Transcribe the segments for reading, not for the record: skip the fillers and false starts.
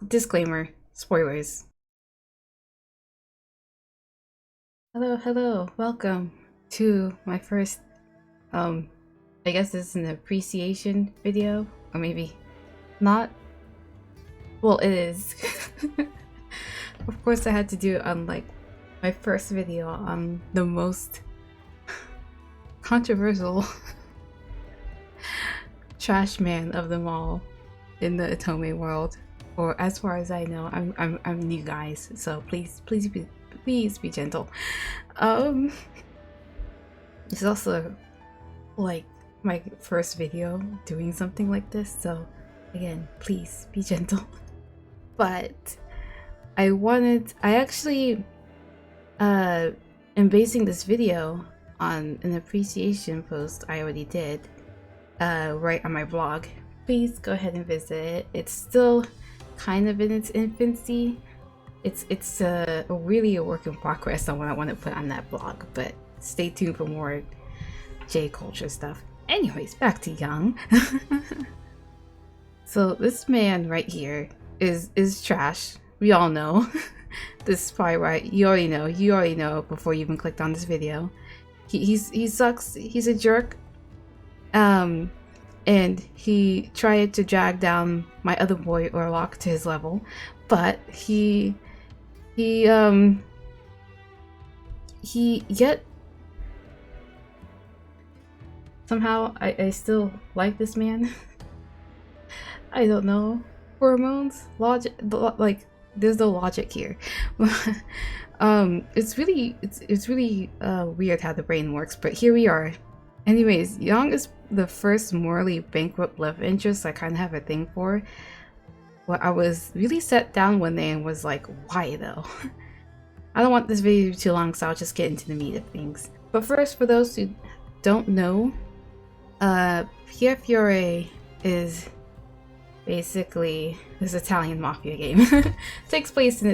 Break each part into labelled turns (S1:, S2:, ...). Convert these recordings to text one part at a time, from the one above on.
S1: Disclaimer, spoilers. Hello, welcome to my first, I guess this is an appreciation video, or maybe not. Well, it is. Of course I had to do it on, like, my first video on the most controversial trash man of them all in the Otome world. Or as far as I know, I'm new, guys, so please be gentle. It's also like my first video doing something like this, so again, please be gentle. But I actually am basing this video on an appreciation post I already did right on my blog. Please go ahead and visit it. It's still kind of in its infancy. It's really a work in progress on what I want to put on that blog, but stay tuned for more J culture stuff. Anyways, back to Young. So this man right here is trash. We all know. This is probably right. You already know before you even clicked on this video. He sucks. He's a jerk. And he tried to drag down my other boy Orlok to his level, but he yet somehow I still like this man. I don't know, hormones, logic, like there's no logic here. It's really weird how the brain works, but here we are. Anyways, Young is the first morally bankrupt love interest I kind of have a thing for. Well, I was really set down one day and was like, why though? I don't want this video to be too long, so I'll just get into the meat of things. But first, for those who don't know, Piofiore is basically this Italian mafia game. It takes place in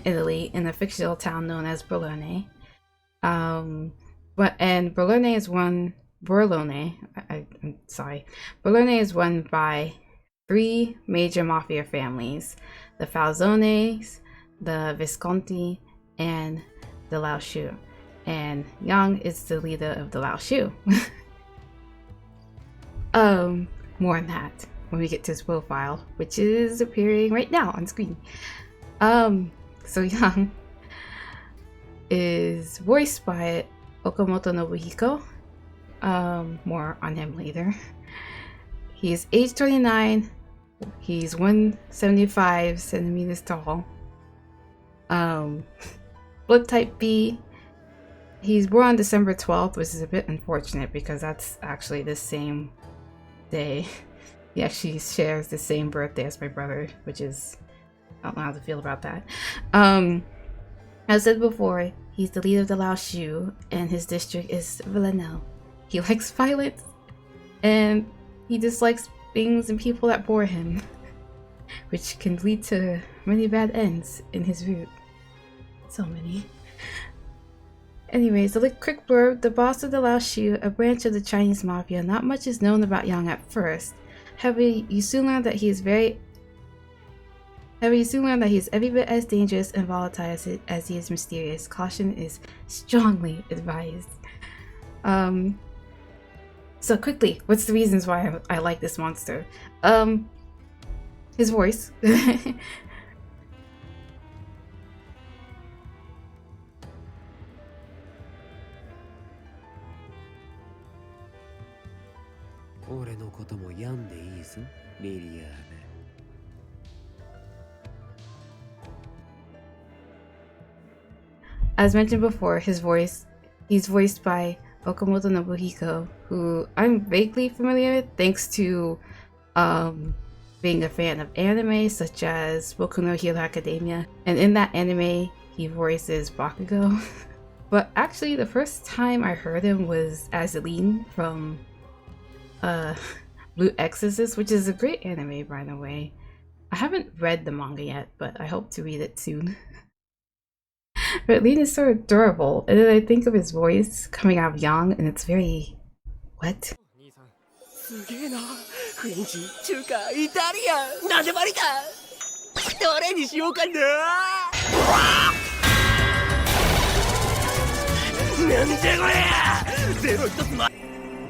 S1: Italy, in a fictional town known as Berlone. Berlone is run by three major mafia families: the Falzones, the Visconti, and the Laoshu. And Yang is the leader of the Laoshu. More on that when we get to his profile, which is appearing right now on screen. So Yang is voiced by Okamoto Nobuhiko. More on him later. He's age 29. He's 175 centimeters tall. Blood type B. He's born on December 12th, which is a bit unfortunate because that's actually the same day. He actually shares the same birthday as my brother, which is, I don't know how to feel about that. As I said before, he's the leader of the Laoshu, and his district is Villanelle. He likes violence, and he dislikes things and people that bore him, which can lead to many bad ends in his route. So many. Anyways, a quick blurb. The boss of the Laoshu, a branch of the Chinese mafia, not much is known about Yang at first. However, you soon learn that he is every bit as dangerous and volatile as he is mysterious. Caution is strongly advised. So quickly, what's the reasons why I like this monster? His voice. As mentioned before, he's voiced by Okamoto Nobuhiko, who I'm vaguely familiar with thanks to being a fan of anime such as Boku no Hero Academia, and in that anime he voices Bakugo. But actually the first time I heard him was as Aline from Blue Exorcist, which is a great anime, by the way. I haven't read the manga yet, but I hope to read it soon. But Aline is so adorable, and then I think of his voice coming out of Yang, and it's very... what?
S2: すげえなフレンチ中華イタリアンなんでもありだどれにしようかな。なんじゃこりゃ。ゼロ一つま。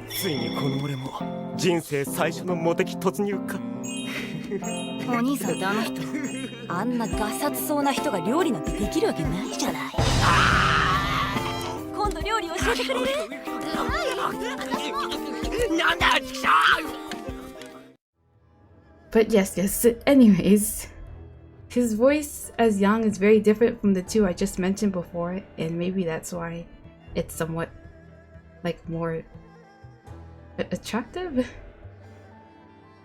S2: ついにこの俺も人生最初のモテ期突入か。
S3: お兄さんってあの人、あんなガサツそうな人が料理なんてできるわけないじゃない。今度料理教えてくれる？
S2: なんだちくしょう。
S1: But yes, anyways, his voice as Yang is very different from the two I just mentioned before, and maybe that's why it's somewhat like more attractive.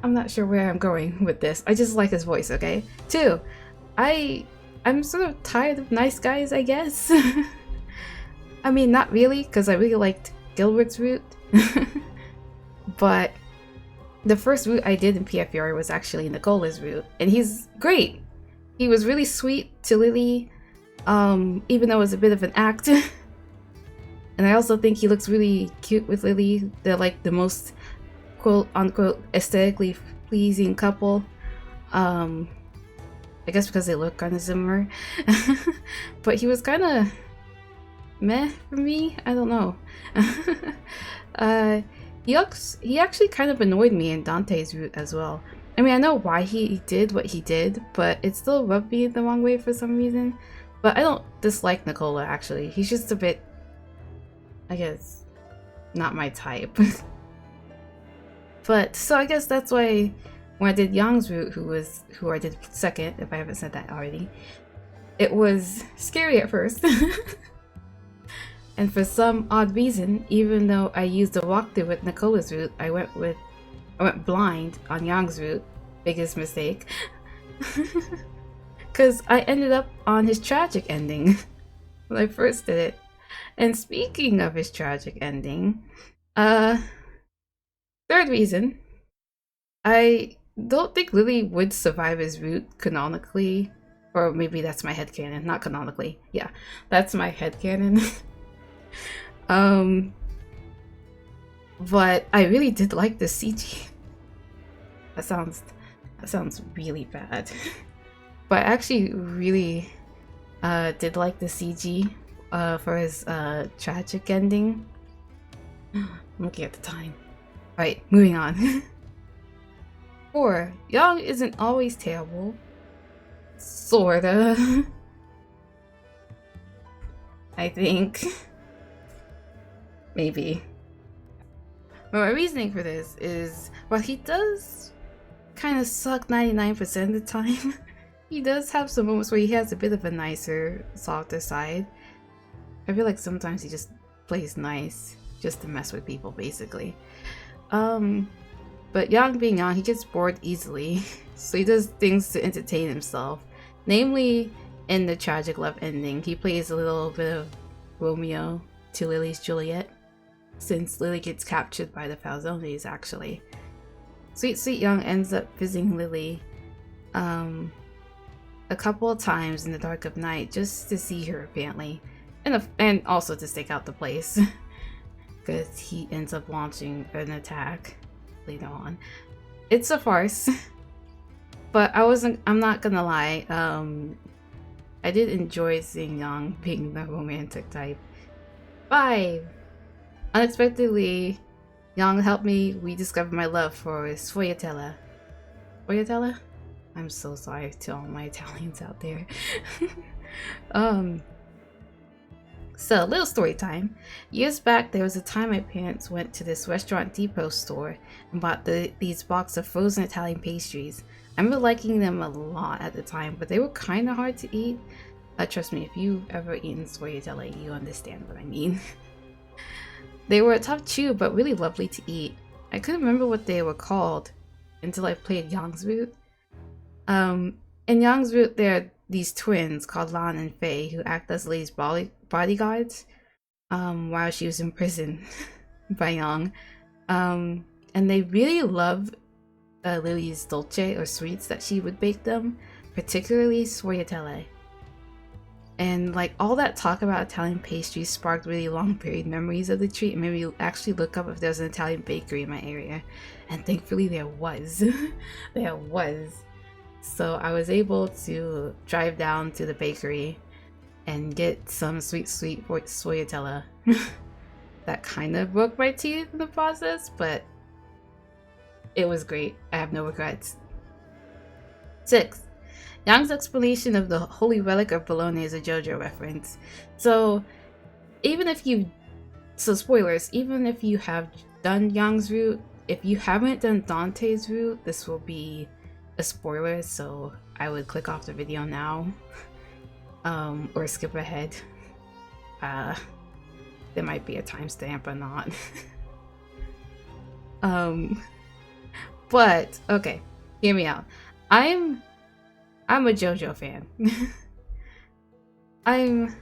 S1: I'm not sure where I'm going with this. I just like his voice, okay? 2, I'm sort of tired of nice guys, I guess. I mean, not really, because I really liked Gilbert's route. But the first route I did in Piofiore was actually Nicola's route, and he's great. He was really sweet to Lily, even though it was a bit of an act. And I also think he looks really cute with Lily. They're like the most quote-unquote aesthetically pleasing couple. I guess because they look kind of similar. But he was kind of meh for me. I don't know. He actually kind of annoyed me in Dante's route as well. I mean, I know why he did what he did, but it still rubbed me the wrong way for some reason. But I don't dislike Nicola, actually. He's just a bit, I guess, not my type. But, so I guess that's why when I did Yang's route, who I did second, if I haven't said that already, it was scary at first. And for some odd reason, even though I used a walkthrough with Nicola's route, I went blind on Yang's route. Biggest mistake. Because I ended up on his tragic ending when I first did it. And speaking of his tragic ending, third reason, I don't think Lily would survive his route canonically. Or maybe that's my headcanon, not canonically. Yeah, that's my headcanon. But I really did like the CG. That sounds really bad. But I actually really did like the CG for his tragic ending. I'm looking at the time. Alright, moving on. 4. Yang isn't always terrible. Sorta. I think. Maybe. But my reasoning for this is, while he does kind of suck 99% of the time, he does have some moments where he has a bit of a nicer, softer side. I feel like sometimes he just plays nice just to mess with people, basically. But Yang being Yang, he gets bored easily, so he does things to entertain himself. Namely, in the tragic love ending, he plays a little bit of Romeo to Lily's Juliet, since Lily gets captured by the Falzones, actually. Sweet Yang ends up visiting Lily a couple of times in the dark of night just to see her, apparently, and also to stake out the place, because he ends up launching an attack later on. It's a farce, but I'm not gonna lie, I did enjoy seeing Yang being the romantic type. 5. Unexpectedly, Yang helped me rediscover my love for Sfogliatella. Sfogliatella? I'm so sorry to all my Italians out there. So, little story time. Years back, there was a time my parents went to this Restaurant Depot store and bought these boxes of frozen Italian pastries. I remember liking them a lot at the time, but they were kind of hard to eat. Trust me, if you've ever eaten Sfogliatella, you understand what I mean. They were a tough chew, but really lovely to eat. I couldn't remember what they were called until I played Yang's route. In Yang's route, there are these twins called Lan and Fei who act as Lily's bodyguards while she was in prison by Yang. And they really love Lily's dolce or sweets that she would bake them, particularly sfogliatelle. And like all that talk about Italian pastries sparked really long period memories of the treat and made me actually look up if there's an Italian bakery in my area. And thankfully there was. There was. So I was able to drive down to the bakery and get some sweet soyatella. That kind of broke my teeth in the process, but it was great. I have no regrets. 6. Yang's explanation of the holy relic of Bologna is a JoJo reference. So even if you, spoilers, even if you have done Yang's route, if you haven't done Dante's route, this will be a spoiler, so I would click off the video now, or skip ahead. There might be a timestamp or not. But okay, hear me out. I'm a JoJo fan. I'm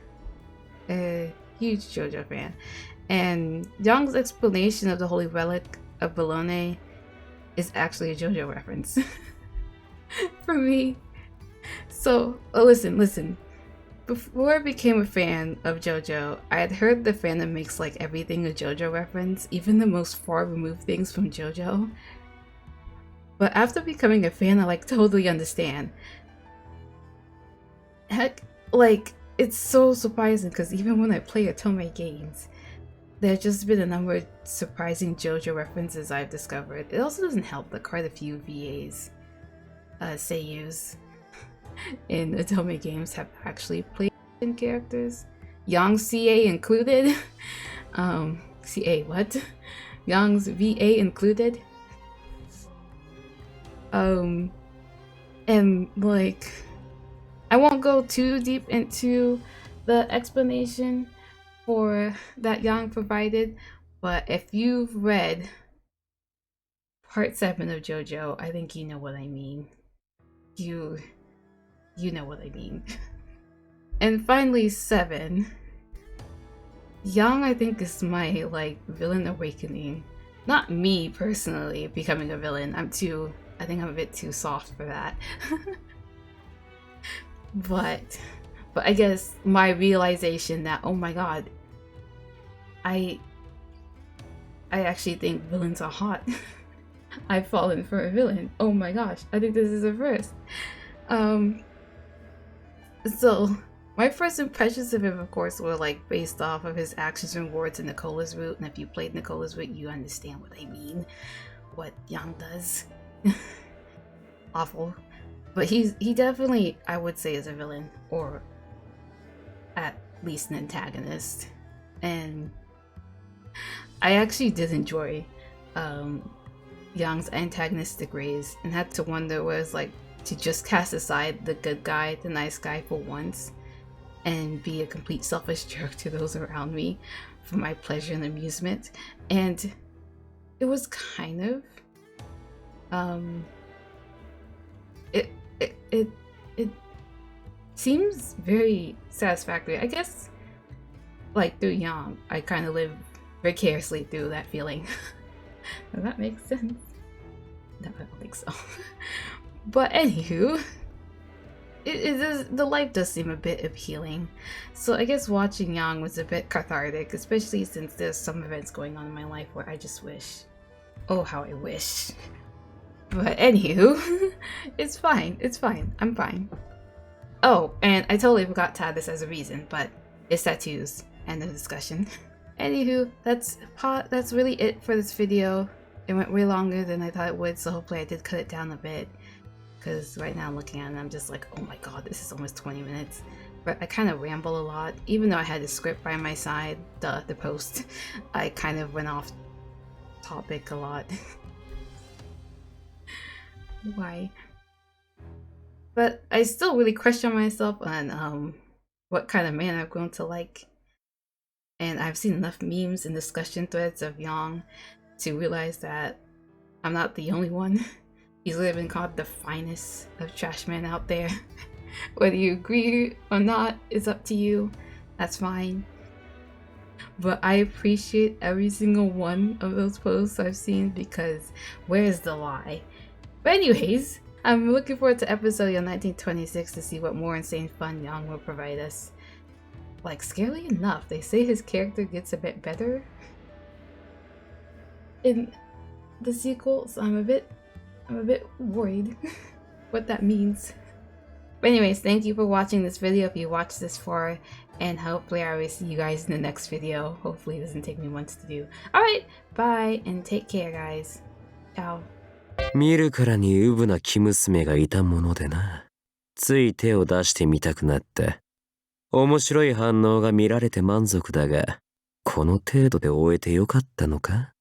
S1: a huge JoJo fan, and Young's explanation of the holy relic of Bologna is actually a JoJo reference for me. So listen. Before I became a fan of JoJo, I had heard the fandom makes like everything a JoJo reference, even the most far removed things from JoJo. But after becoming a fan, I like totally understand. Heck, like, it's so surprising because even when I play Otome games, there's just been a number of surprising JoJo references I've discovered. It also doesn't help that quite a few VAs, seiyus, in Otome games have actually played in characters. Young's CA included. CA what? Young's VA included. And like, I won't go too deep into the explanation for that Yang provided, but if you've read part 7 of JoJo, I think you know what I mean. You know what I mean. And finally, 7. Yang, I think, is my like villain awakening. Not me personally becoming a villain. I think I'm a bit too soft for that. But I guess my realization that, oh my god, I actually think villains are hot. I've fallen for a villain. Oh my gosh, I think this is a first. So my first impressions of him, of course, were like based off of his actions and words in Nicola's route, and if you played Nicola's route, you understand what I mean. What Yang does. Awful. But he definitely, I would say, is a villain, or at least an antagonist. And I actually did enjoy Yang's antagonistic ways, and had to wonder what it's like to just cast aside the good guy, the nice guy for once, and be a complete selfish jerk to those around me for my pleasure and amusement. And it was kind of it seems very satisfactory. I guess like through Yang, I kind of live vicariously through that feeling. Does that make sense? No, I don't think so. But anywho, the life does seem a bit appealing. So I guess watching Yang was a bit cathartic, especially since there's some events going on in my life where I just wish. Oh, how I wish. But anywho, it's fine. I'm fine. Oh, and I totally forgot to add this as a reason, but it's tattoos. End of discussion. Anywho, that's really it for this video. It went way longer than I thought it would, so hopefully I did cut it down a bit. Because right now I'm looking at it and I'm just like, oh my god, this is almost 20 minutes. But I kind of ramble a lot. Even though I had the script by my side, the post, I kind of went off topic a lot. Why? But I still really question myself on what kind of man I'm going to like. And I've seen enough memes and discussion threads of Yang to realize that I'm not the only one. He's literally been called the finest of trash men out there. Whether you agree or not is up to you. That's fine. But I appreciate every single one of those posts I've seen, because where's the lie? But anyways, I'm looking forward to episode 1926 to see what more insane fun Yang will provide us. Like, scarily enough, they say his character gets a bit better in the sequel, so I'm a bit worried. what that means. But anyways, thank you for watching this video if you watched this far, and hopefully I will see you guys in the next video. Hopefully it doesn't take me months to do. Alright, bye and take care guys. Ciao.
S4: 見るからにウブな生娘がいたものでな。つい手を出してみたくなった。面白い反応が見られて満足だが、この程度で終えてよかったのか？